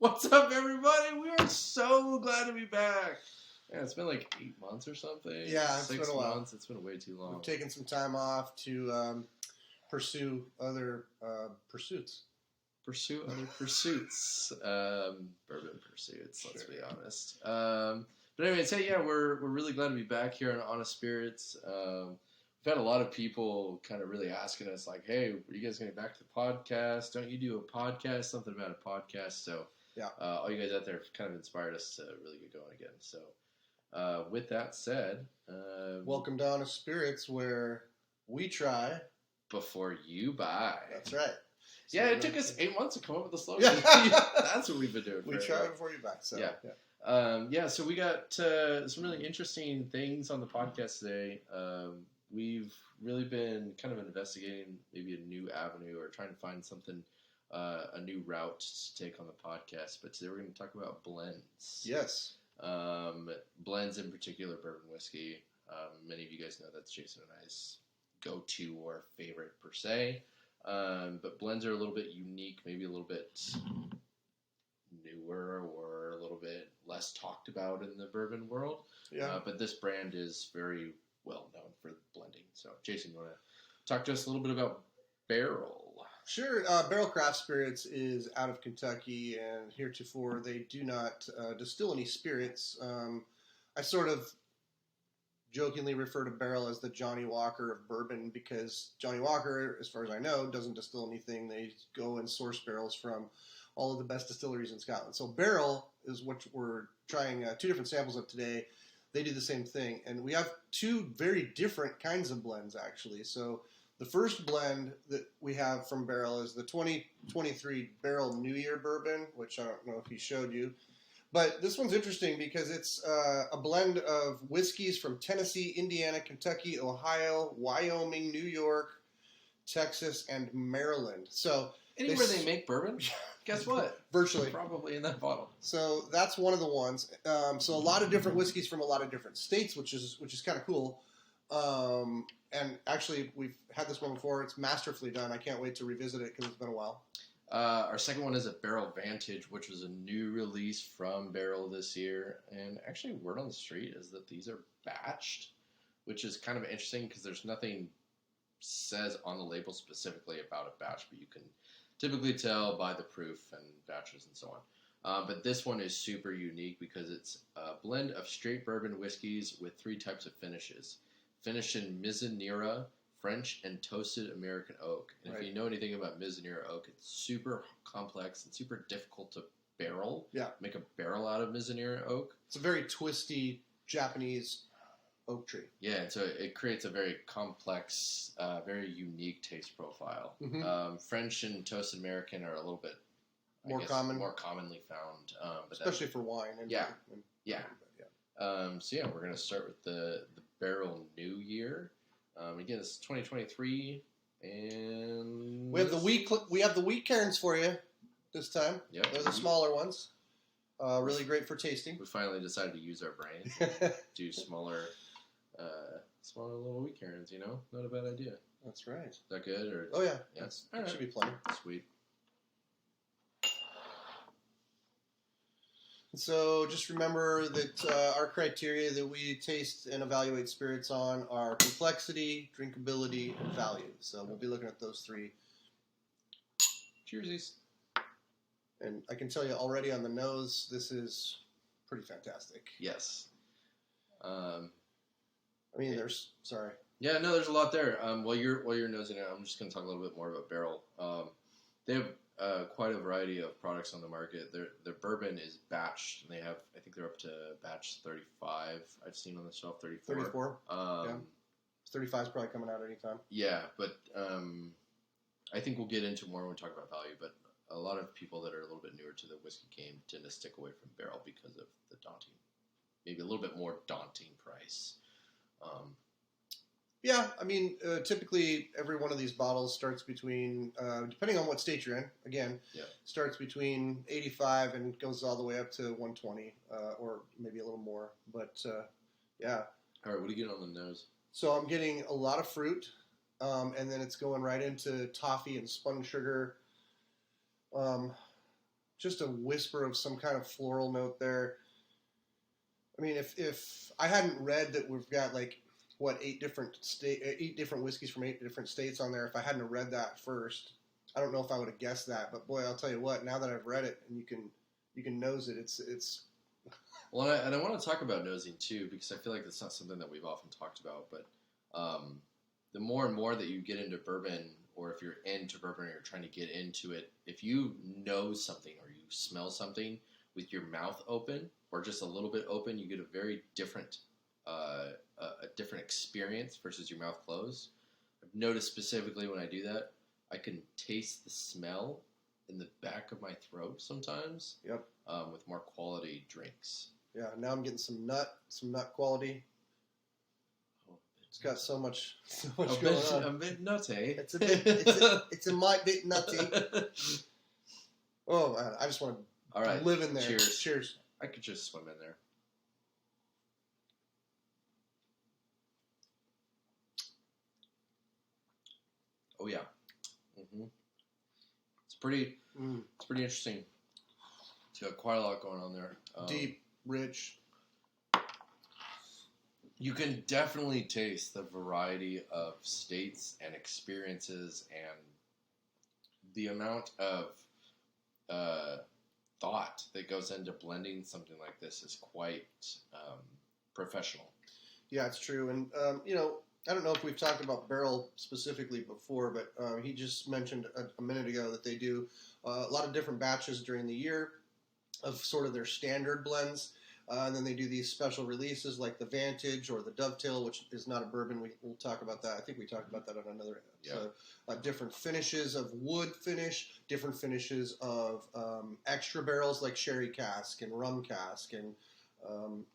What's up, everybody? We are so glad to be back. Yeah, it's been like 8 months or something. Yeah, it's 6 been a while. months. It's been way too long. We've taken some time off to pursue other pursuits. Pursue other pursuits. Bourbon pursuits, let's be honest. But anyway, yeah, we're really glad to be back here on Honest Spirits. We've had a lot of people kind of really asking us, like, hey, are you guys going to get back to the podcast? Don't you do a podcast? Something about a podcast. So, yeah, all you guys out there have kind of inspired us to really get going again. So, with that said, welcome to Honest Spirits, where we try before you buy. That's right. So yeah, it took us 8 months to come up with the slogan. That's what we've been doing. We try before you buy. So yeah. So we got some really interesting things on the podcast today. We've really been kind of investigating maybe a new avenue or trying to find something, a new route to take on the podcast. But today we're going to talk about blends. Yes. Blends in particular, bourbon whiskey. Many of you guys know that's Jason and I's go-to or favorite per se. But blends are a little bit unique, maybe a little bit newer or a little bit less talked about in the bourbon world. Yeah. But this brand is very well known for blending. So, Jason, you want to talk to us a little bit about Barrell? Sure. Barrell Craft Spirits is out of Kentucky, and heretofore they do not distill any spirits. I sort of jokingly refer to Barrell as the Johnny Walker of bourbon because Johnny Walker, as far as I know, doesn't distill anything. They go and source barrels from all of the best distilleries in Scotland. So Barrell is what we're trying 2 different samples of today. They do the same thing. And we have 2 very different kinds of blends, actually. So the first blend that we have from Barrell is the 2023 Barrell New Year Bourbon, which I don't know if he showed you. But this one's interesting because it's a blend of whiskeys from Tennessee, Indiana, Kentucky, Ohio, Wyoming, New York, Texas, and Maryland. So anywhere they make bourbon, guess what? Virtually. Probably in that bottle. So that's one of the ones. So a lot of different whiskeys from a lot of different states, which is kind of cool. And actually, we've had this one before. It's masterfully done. I can't wait to revisit it because it's been a while. Our second one is a Barrell Vantage, which was a new release from Barrell this year. And actually, word on the street is that these are batched, which is kind of interesting because there's nothing says on the label specifically about a batch, but you can typically tell by the proof and batches and so on. But this one is super unique because it's a blend of straight bourbon whiskeys with 3 types of finishes. Finished in Mizunira, French, and toasted American oak. And Right. if you know anything about Mizunira oak, it's super complex and super difficult to barrel. Yeah. Make a barrel out of Mizunira oak. It's a very twisty Japanese oak tree. Yeah, and so it creates a very complex, very unique taste profile. Mm-hmm. French and toasted American are a little bit more commonly found, but especially for wine. And yeah. So we're gonna start with the Barrell New Year. Again, it's 2023, and we have the wheat cairns for you this time. Yep. They're the smaller ones. Really great for tasting. We finally decided to use our brains, do smaller little wheat cairns. Not a bad idea. That's right. Is that good? Or oh yeah, yes, that should be plenty. Sweet. So just remember that our criteria that we taste and evaluate spirits on are complexity, drinkability, and value. So we'll be looking at those 3. Cheersies. And I can tell you already on the nose, this is pretty fantastic. Yes. Sorry. Yeah, no, there's a lot there. While you're nosing it, I'm just going to talk a little bit more about Barrell. They have quite a variety of products on the market. Their bourbon is batched, and I think they're up to batch 35. I've seen on the shelf 34. 34. 35 is probably coming out anytime. Yeah, but I think we'll get into more when we talk about value. But a lot of people that are a little bit newer to the whiskey game tend to stick away from Barrell because of the maybe a little bit more daunting price. Yeah, I mean, typically every one of these bottles starts between, depending on what state you're in, again, starts between 85 and goes all the way up to 120, or maybe a little more. But, yeah. All right, what are you getting on the nose? So I'm getting a lot of fruit, and then it's going right into toffee and spun sugar. just a whisper of some kind of floral note there. I mean, if I hadn't read that we've got like what 8 different whiskeys from 8 different states on there, if I hadn't read that first, I don't know if I would have guessed that. But boy, I'll tell you what. Now that I've read it and you can nose it, it's. Well, and I want to talk about nosing too, because I feel like it's not something that we've often talked about. But the more and more that you get into bourbon, or if you're into bourbon or you're trying to get into it, if you nose something or you smell something with your mouth open or just a little bit open, you get a very different different experience versus your mouth closed. I've noticed specifically when I do that, I can taste the smell in the back of my throat sometimes. Yep. With more quality drinks. Yeah. Now I'm getting some nut quality. Oh, it's got so much going on. A bit nutty. It's a might bit nutty. Oh, man, I just want to live in there. Cheers. I could just swim in there. Oh yeah. Mm-hmm. It's pretty interesting. It's got quite a lot going on there. Deep, rich. You can definitely taste the variety of states and experiences, and the amount of thought that goes into blending something like this is quite professional. Yeah, it's true. And, I don't know if we've talked about Barrell specifically before, but he just mentioned a minute ago that they do a lot of different batches during the year of sort of their standard blends. And then they do these special releases like the Vantage or the Dovetail, which is not a bourbon. We'll talk about that. I think we talked about that on another episode. Yeah. Different finishes of wood finish, different finishes of extra barrels like sherry cask and rum cask. And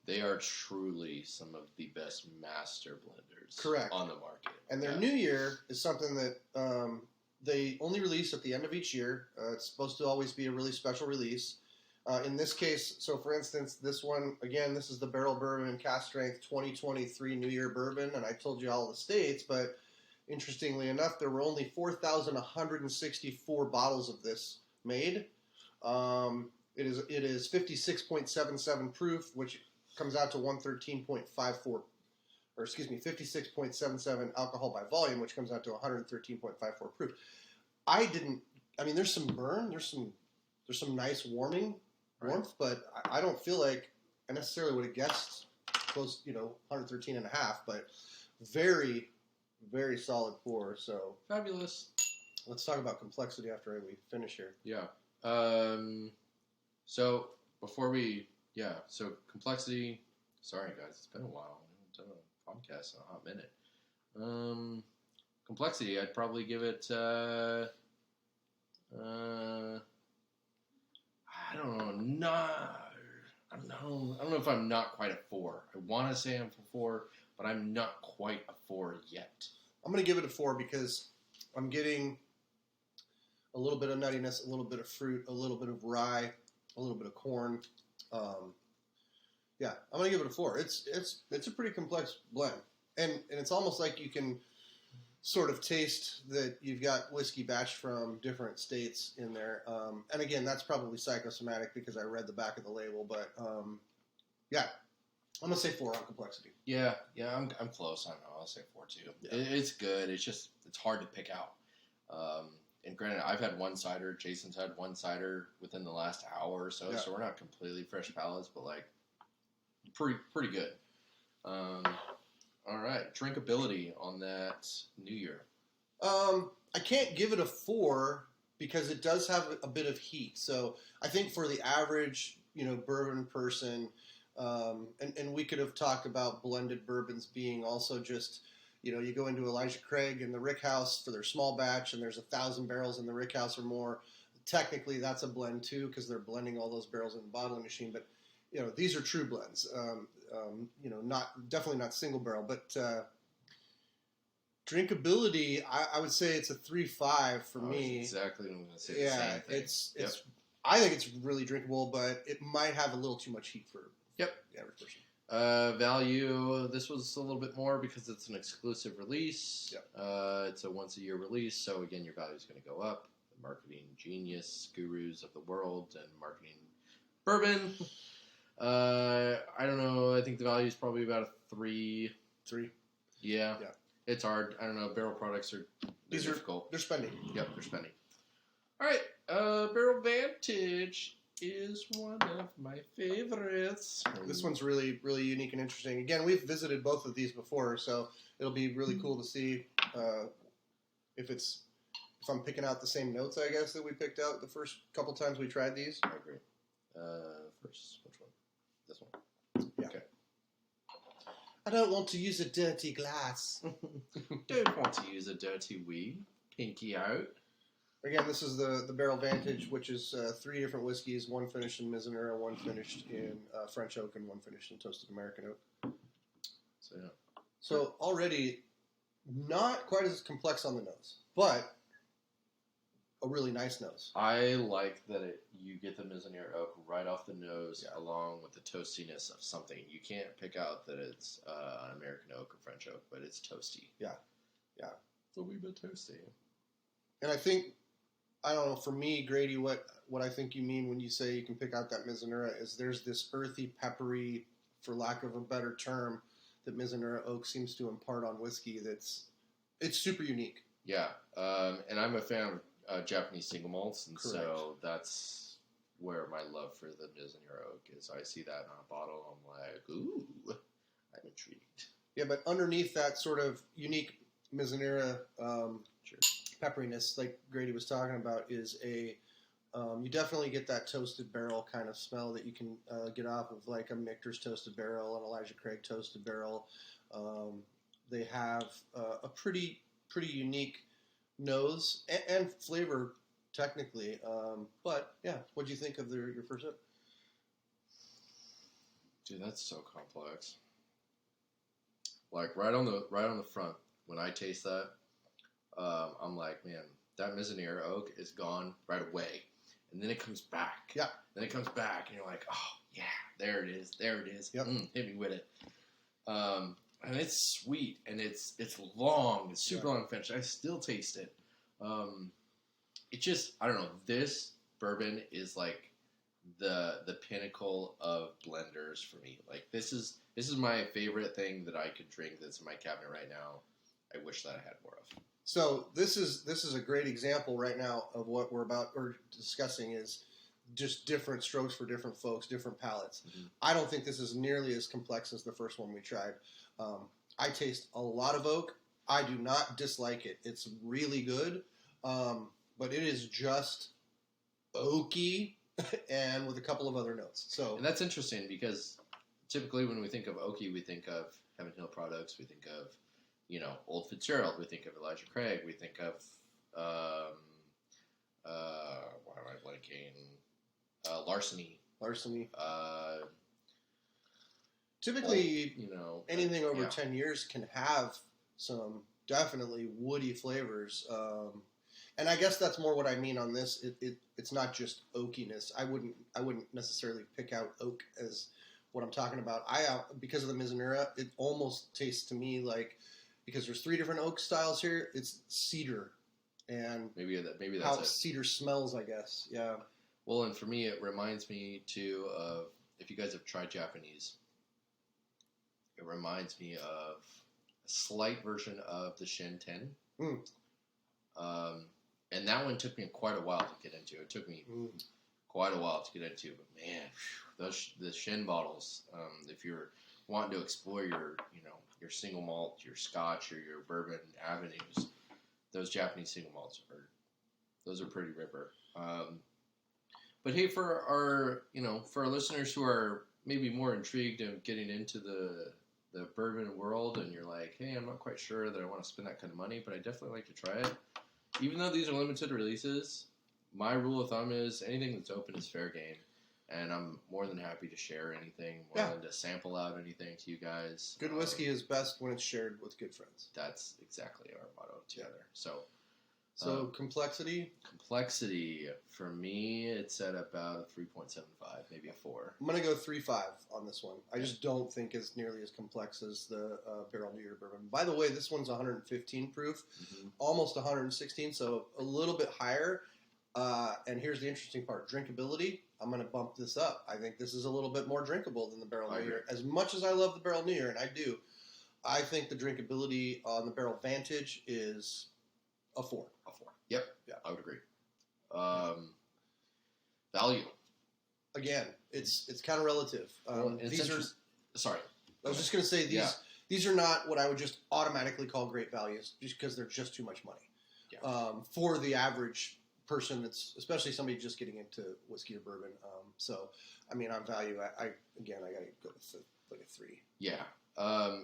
they are truly some of the best master blenders correct. On the market. And their new year is something that they only release at the end of each year. It's supposed to always be a really special release. In this case, so for instance, this one, again, this is the Barrell Bourbon Cask Strength 2023 New Year Bourbon, and I told you all the states, but interestingly enough, there were only 4,164 bottles of this made. It is 56.77 proof, which comes out to 113.54, or excuse me, 56.77 alcohol by volume, which comes out to 113.54 proof. There's some burn, there's some nice warmth, but I don't feel like I necessarily would have guessed close, 113 and a half, but very, very solid pour. So fabulous. Let's talk about complexity after we finish here. Yeah. So complexity. Sorry guys, it's been a while. I haven't done a podcast in a hot minute. Complexity, I'd probably give it. I don't know if I'm not quite a 4. I want to say I'm a 4, but I'm not quite a 4 yet. I'm going to give it a 4 because I'm getting a little bit of nuttiness, a little bit of fruit, a little bit of rye, a little bit of corn. I'm going to give it a 4. It's a pretty complex blend, and it's almost like you can sort of taste that you've got whiskey batched from different states in there. And again, that's probably psychosomatic because I read the back of the label, but I'm going to say 4 on complexity. Yeah, I'm close. I don't know. I'll say 4 too. Yeah. It's good. It's just, it's hard to pick out. And granted, I've had one cider. Jason's had one cider within the last hour or so, so we're not completely fresh palates, but like pretty good. All right, drinkability on that New Year. I can't give it a 4 because it does have a bit of heat. So I think for the average, bourbon person, and we could have talked about blended bourbons being also just, you go into Elijah Craig and the Rick House for their small batch, and there's 1,000 barrels in the Rick House or more. Technically, that's a blend too because they're blending all those barrels in the bottling machine. But these are true blends. Definitely not single barrel, but drinkability, I would say it's a 3.5 for me. Exactly what I'm going to say. Yeah, it's. I think it's really drinkable, but it might have a little too much heat for the average person. Value. This was a little bit more because it's an exclusive release. Yep. It's a once a year release, so again, your value is going to go up. the marketing genius gurus of the world and marketing bourbon. I don't know. I think the value is probably about a 3. 3. Yeah. Yeah. It's hard. I don't know. Barrel products are difficult. They're spending. Yep, they're spending. All right. Barrel Vantage is one of my favorites. This one's really, really unique and interesting. Again, we've visited both of these before, so it'll be really cool to see if I'm picking out the same notes, I guess, that we picked out the first couple times we tried these. I agree. First, which one? This one. Yeah. Okay. I don't want to use a dirty glass. Don't want to use a dirty wee. Pinky out. Again, this is the Barrel Vantage, which is 3 different whiskeys, one finished in Mizunara, one finished in French oak, and one finished in toasted American oak. So, yeah. So already not quite as complex on the nose, but a really nice nose. I like that you get the Mizunara oak right off the nose, along with the toastiness of something. You can't pick out that it's an American oak or French oak, but it's toasty. Yeah. It's a wee bit toasty. And I think, I don't know, for me, Grady, what I think you mean when you say you can pick out that Mizunara is there's this earthy, peppery, for lack of a better term, that Mizunara oak seems to impart on whiskey it's super unique. Yeah, and I'm a fan of Japanese single malts, and Correct. So that's where my love for the Mizunara oak is. I see that on a bottle, I'm like, ooh, I'm intrigued. Yeah, but underneath that sort of unique Mizunara pepperiness, like Grady was talking about, is you definitely get that toasted barrel kind of smell that you can get off of like a Michter's toasted barrel, an Elijah Craig toasted barrel. They have a pretty unique nose and flavor technically. But yeah, what do you think of your first sip? Dude, that's so complex. Like right on the front, when I taste that, I'm like, man, that Mizunara oak is gone right away, and then it comes back. Yeah. Then it comes back, and you're like, oh yeah, there it is. Yep. Hit me with it. And it's sweet, and it's long. It's super long finish. I still taste it. It just, I don't know. This bourbon is like the pinnacle of blenders for me. Like this is my favorite thing that I could drink that's in my cabinet right now. I wish that I had more of. So this is a great example right now of what we're discussing is just different strokes for different folks, different palates. Mm-hmm. I don't think this is nearly as complex as the first one we tried. I taste a lot of oak. I do not dislike it. It's really good, but it is just oaky and with a couple of other notes. So and that's interesting because typically when we think of oaky, we think of Heaven Hill products. We think of Old Fitzgerald. We think of Elijah Craig. We think of why am I blanking? Larceny. Typically, anything over 10 years can have some definitely woody flavors. And I guess that's more what I mean on this. It's not just oakiness. I wouldn't necessarily pick out oak as what I'm talking about. Because of the Mizunara, it almost tastes to me like, because there's 3 different oak styles here, it's cedar. And maybe that's how it. Cedar smells, I guess. Yeah. Well, and for me, it reminds me too of, if you guys have tried Japanese, it reminds me of a slight version of the Shin 10. And that one took me quite a while to get into. It took me quite a while to get into. But man, the Shin bottles, if you're wanting to explore your single malt, your Scotch, or your bourbon avenues, those Japanese single malts are pretty ripper. But hey, for our listeners who are maybe more intrigued in getting into the bourbon world, and you're like, hey, I'm not quite sure that I want to spend that kind of money, but I definitely like to try it. Even though these are limited releases, my rule of thumb is anything that's open is fair game. And I'm more than happy to share anything, more than to sample out anything to you guys. Good whiskey is best when it's shared with good friends. That's exactly our motto together. So complexity? Complexity, for me, it's at about a 3.75, maybe a 4. I'm going to go 3.5 on this one. I just don't think it's nearly as complex as the Barrel New Year bourbon. By the way, this one's 115 proof, almost 116, so a little bit higher. And here's the interesting part: drinkability. I'm going to bump this up. I think this is a little bit more drinkable than the Barrel New Year. As much as I love the Barrel New Year, and I do, I think the drinkability on the Barrel Vantage is a 4. A 4. Yep. Yeah, I would agree. Value. Again, it's kind of relative. These are. Sorry. I was just going to say these are not what I would just automatically call great values, just because they're just too much money. Yeah. For the average person, that's especially somebody just getting into whiskey or bourbon. So, I mean, on value, I got to go with like a 3. Yeah.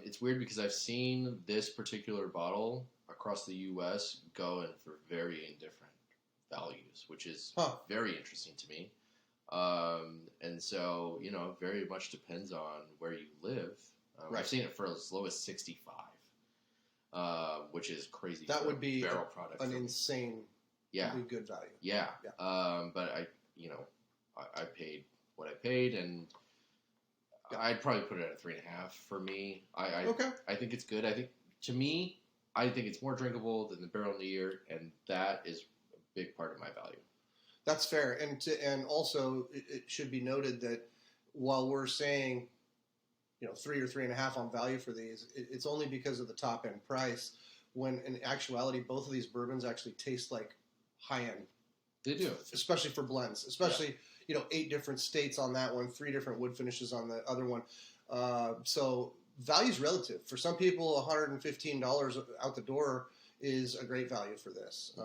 It's weird because I've seen this particular bottle across the U.S. go in for varying different values, which is very interesting to me. And so, very much depends on where you live. Right. I've seen it for as low as 65, which is crazy. That would be barrel product an insane, good value. Yeah. But I paid what I paid, and I'd probably put it at a 3.5 for me. Okay. I think it's good. I think it's more drinkable than the Barrel New Year, and that is a big part of my value. That's fair, and also it should be noted that while we're saying, 3 or 3.5 on value for these, it's only because of the top end price. When in actuality, both of these bourbons actually taste like high end. They do, especially for blends. Especially 8 different states on that one, 3 different wood finishes on the other one. So value's relative. For some people, $115 out the door is a great value for this.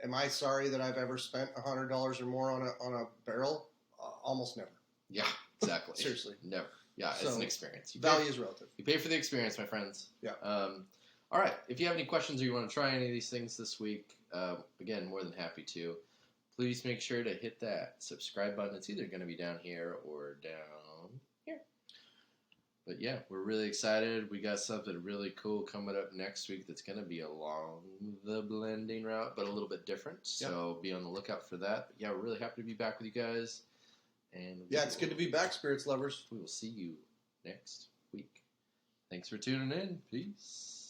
Am I sorry that I've ever spent $100 or more on a barrel? Almost never. Yeah, exactly. Seriously, never. Yeah, it's an experience. Value is relative. You pay for the experience, my friends. Yeah. All right. If you have any questions or you want to try any of these things this week, again, more than happy to. Please make sure to hit that subscribe button. It's either going to be down here or down here. But yeah, we're really excited. We got something really cool coming up next week that's going to be along the blending route, but a little bit different. So be on the lookout for that. But yeah, we're really happy to be back with you guys. And it's good to be back, spirits lovers. We will see you next week. Thanks for tuning in. Peace.